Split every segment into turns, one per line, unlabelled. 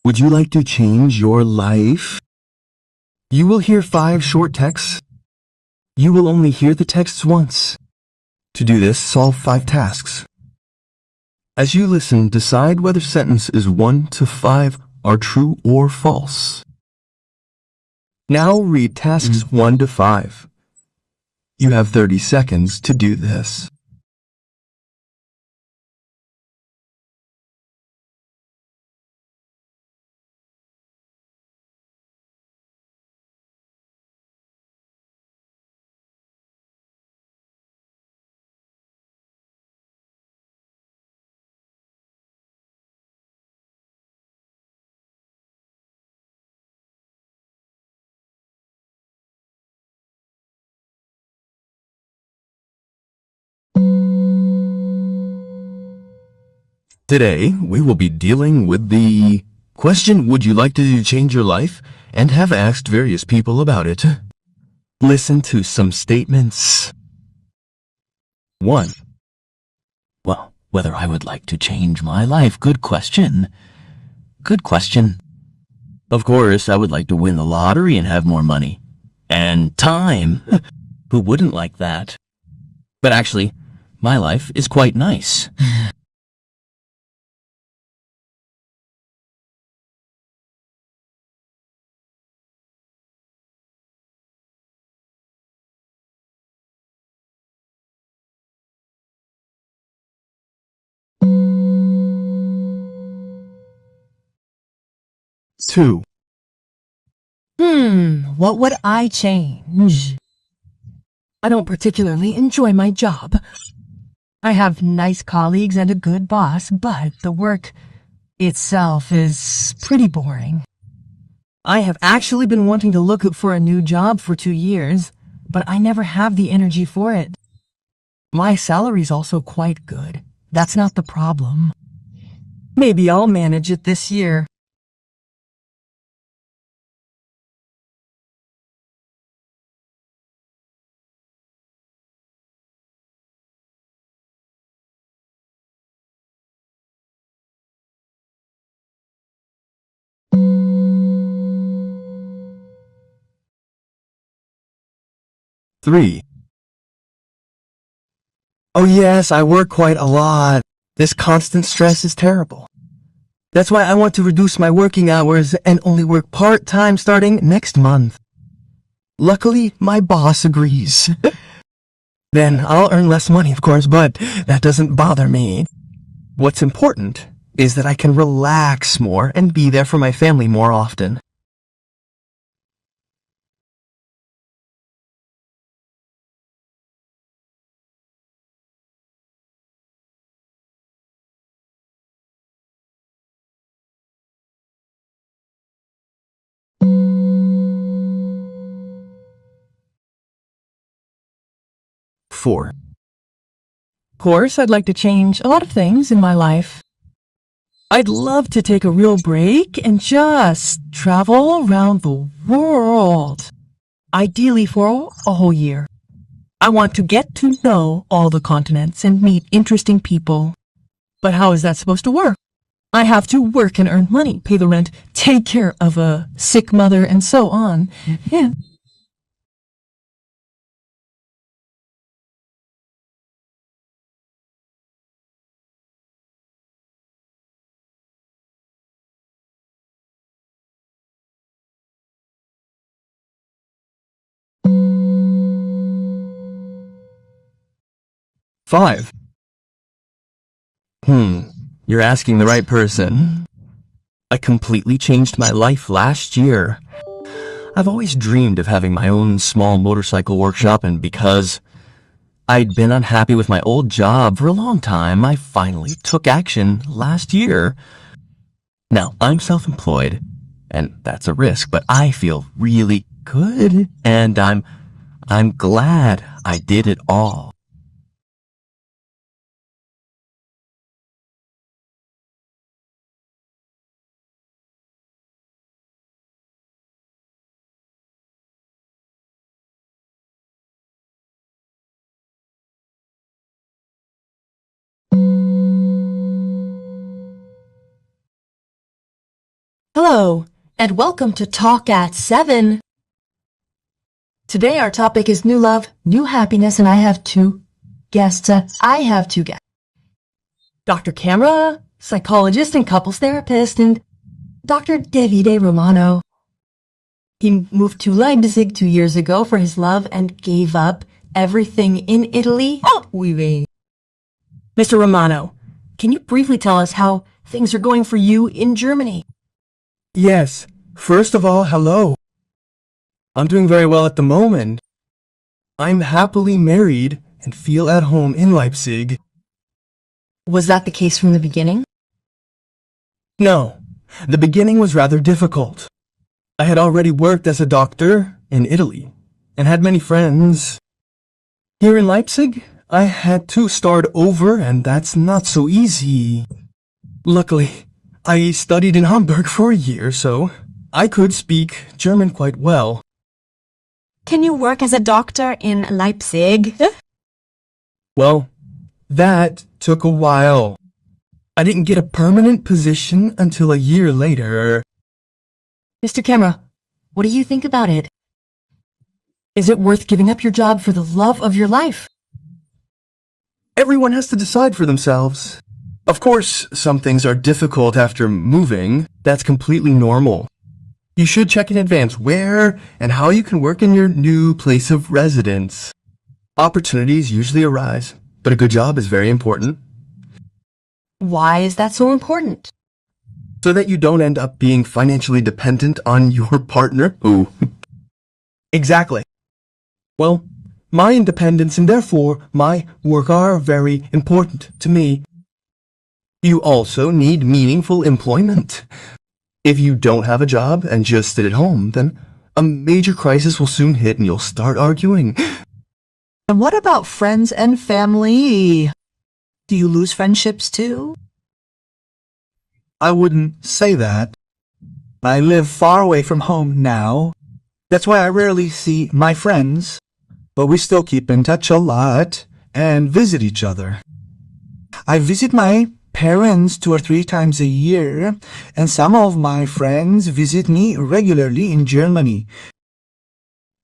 Would you like to change your life? You will hear 5 short texts. You will only hear the texts once. To do this, solve 5 tasks. As you listen, decide whether sentences 1 to 5 are true or false. Now read tasks 1 to 5. You have 30 seconds to do this. Today, we will be dealing with the question, would you like to change your life? And have asked various people about it. Listen to some statements. 1.
Well, whether I would like to change my life, good question. Good question. Of course, I would like to win the lottery and have more money. And time. Who wouldn't like that? But actually, my life is quite nice.
Two.
What would I change? I don't particularly enjoy my job. I have nice colleagues and a good boss, but the work itself is pretty boring. I have actually been wanting to look for a new job for 2 years, but I never have the energy for it. My salary's also quite good. That's not the problem. Maybe I'll manage it this year.
Three. Oh yes, I work quite a lot. This constant stress is terrible. That's why I want to reduce my working hours and only work part-time starting next month. Luckily, my boss agrees. Then I'll earn less money, of course, but that doesn't bother me. What's important is that I can relax more and be there for my family more often. Four.
Of course, I'd like to change a lot of things in my life. I'd love to take a real break and just travel around the world. Ideally for a whole year. I want to get to know all the continents and meet interesting people. But how is that supposed to work? I have to work and earn money, pay the rent, take care of a sick mother, and so on. Yeah.
Five. You're asking the right person. I completely changed my life last year. I've always dreamed of having my own small motorcycle workshop, and because I'd been unhappy with my old job for a long time, I finally took action last year. Now, I'm self-employed, and that's a risk, but I feel really good, and I'm glad I did it all.
Hello, and welcome to Talk at 7. Today our topic is new love, new happiness, and I have two guests. Dr. Camera, psychologist and couples therapist, and Dr. Davide Romano. He moved to Leipzig 2 years ago for his love and gave up everything in Italy. Mr. Romano, can you briefly tell us how things are going for you in Germany?
Yes. First of all, hello. I'm doing very well at the moment. I'm happily married and feel at home in Leipzig.
Was that the case from the beginning?
No, the beginning was rather difficult. I had already worked as a doctor in Italy and had many friends. Here in Leipzig, I had to start over, and that's not so easy. Luckily, I studied in Hamburg for a year, so I could speak German quite well.
Can you work as a doctor in Leipzig?
Well, that took a while. I didn't get a permanent position until a year later.
Mr. Camera, what do you think about it? Is it worth giving up your job for the love of your life?
Everyone has to decide for themselves. Of course, some things are difficult after moving. That's completely normal. You should check in advance where and how you can work in your new place of residence. Opportunities usually arise, but a good job is very important.
Why is that so important?
So that you don't end up being financially dependent on your partner. Ooh. Exactly. Well, my independence and therefore my work are very important to me. You also need meaningful employment. If you don't have a job and just sit at home, then a major crisis will soon hit and you'll start arguing.
And what about friends and family? Do you lose friendships too?
I wouldn't say that. I live far away from home now. That's why I rarely see my friends. But we still keep in touch a lot and visit each other. I visit my parents 2 or 3 times a year, and some of my friends visit me regularly in Germany.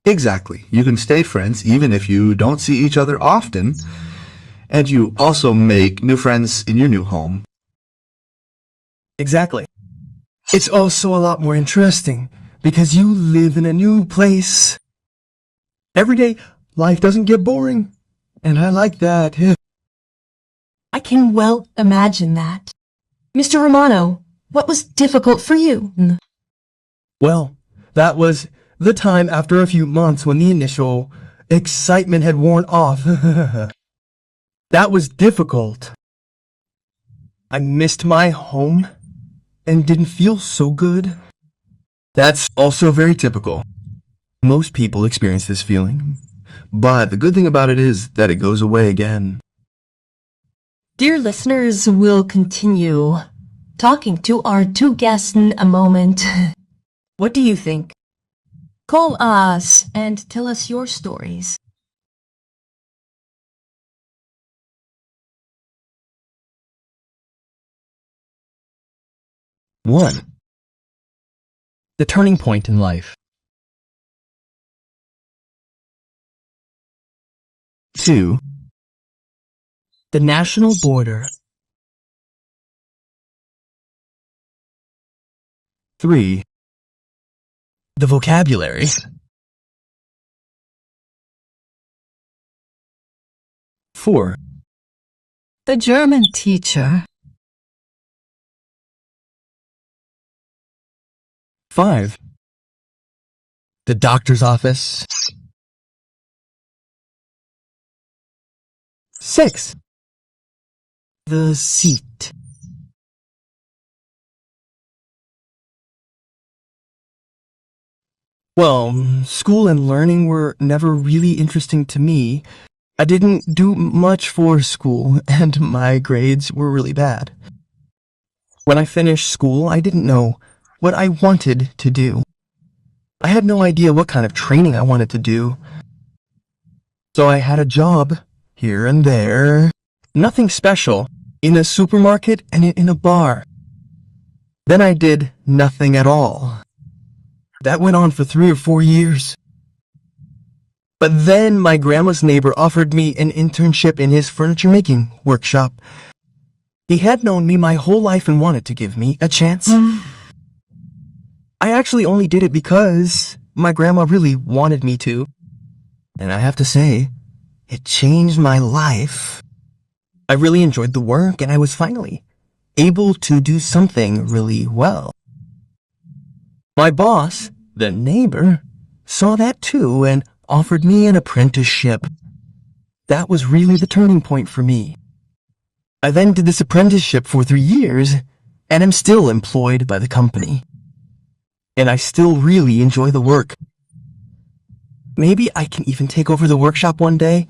Exactly. You can stay friends even if you don't see each other often, and you also make new friends in your new home.
Exactly. It's also a lot more interesting because you live in a new place. Every day, life doesn't get boring, and I like that.
I can well imagine that. Mr. Romano, what was difficult for you?
Well, that was the time after a few months when the initial excitement had worn off. That was difficult. I missed my home and didn't feel so good. That's also very typical. Most people experience this feeling, but the good thing about it is that it goes away again.
Dear listeners, we'll continue talking to our two guests in a moment. What do you think? Call us and tell us your stories.
One, the turning point in life. 2, the national border. 3, the vocabulary. 4,
The German teacher.
5, the doctor's office. 6, the seat. Well, school and learning were never really interesting to me. I didn't do much for school, and my grades were really bad. When I finished school, I didn't know what I wanted to do. I had no idea what kind of training I wanted to do. So I had a job here and there. Nothing special. In a supermarket and in a bar. Then I did nothing at all. That went on for 3 or 4 years. But then my grandma's neighbor offered me an internship in his furniture making workshop. He had known me my whole life and wanted to give me a chance. I actually only did it because my grandma really wanted me to. And I have to say, it changed my life. I really enjoyed the work and I was finally able to do something really well. My boss, the neighbor, saw that too and offered me an apprenticeship. That was really the turning point for me. I then did this apprenticeship for 3 years and am still employed by the company. And I still really enjoy the work. Maybe I can even take over the workshop one day